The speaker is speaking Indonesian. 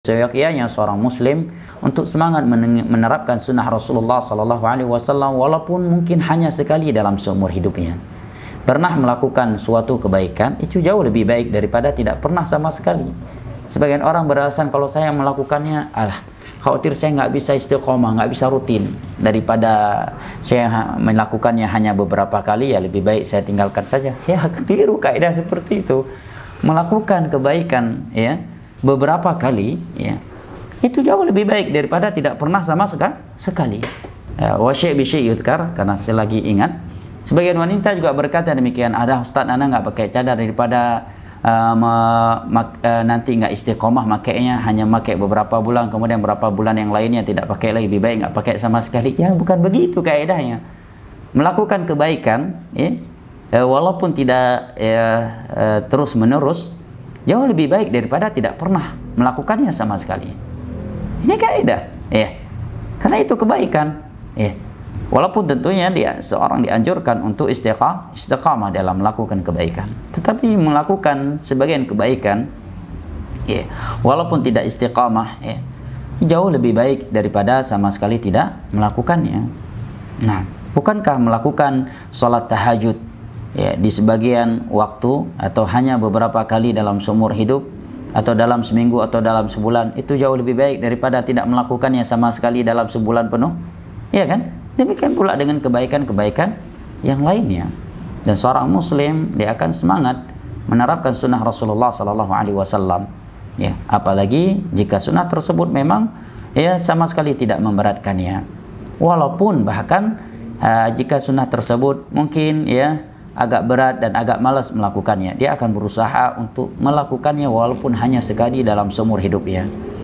Seyogyanya seorang muslim untuk semangat menerapkan sunnah Rasulullah SAW, walaupun mungkin hanya sekali dalam seumur hidupnya. Pernah melakukan suatu kebaikan itu jauh lebih baik daripada tidak pernah sama sekali. Sebagian orang beralasan kalau saya melakukannya, khawatir saya nggak bisa istiqomah, nggak bisa rutin, daripada saya melakukannya hanya beberapa kali, ya lebih baik saya tinggalkan saja. Ya, keliru kaidah seperti itu. Melakukan kebaikan ya beberapa kali, ya, itu jauh lebih baik daripada tidak pernah sama sekali. Wa syai' bi syai' yudhkar, karena selagi ingat. Sebagian wanita juga berkata demikian, ada Ustaz, ana nggak pakai cadar daripada nanti nggak istiqomah makainya, hanya pakai beberapa bulan, kemudian beberapa bulan yang lainnya tidak pakai lagi, lebih baik nggak pakai sama sekali. Ya, bukan begitu kaidahnya. Melakukan kebaikan, ya, walaupun tidak terus menerus, jauh lebih baik daripada tidak pernah melakukannya sama sekali. Ini kaidah, ya. Karena itu kebaikan, ya. Walaupun tentunya seorang dianjurkan untuk istiqamah dalam melakukan kebaikan, tetapi melakukan sebagian kebaikan, ya, walaupun tidak istiqamah, ya, jauh lebih baik daripada sama sekali tidak melakukannya. Nah, bukankah melakukan sholat tahajud, ya, di sebagian waktu atau hanya beberapa kali dalam seumur hidup atau dalam seminggu atau dalam sebulan itu jauh lebih baik daripada tidak melakukannya sama sekali dalam sebulan penuh, ya kan? Demikian pula dengan kebaikan-kebaikan yang lainnya. Dan seorang muslim dia akan semangat menerapkan sunnah Rasulullah SAW, ya, apalagi jika sunnah tersebut memang ya sama sekali tidak memberatkannya. Walaupun bahkan jika sunnah tersebut mungkin ya agak berat dan agak malas melakukannya, dia akan berusaha untuk melakukannya walaupun hanya sekali dalam seumur hidupnya.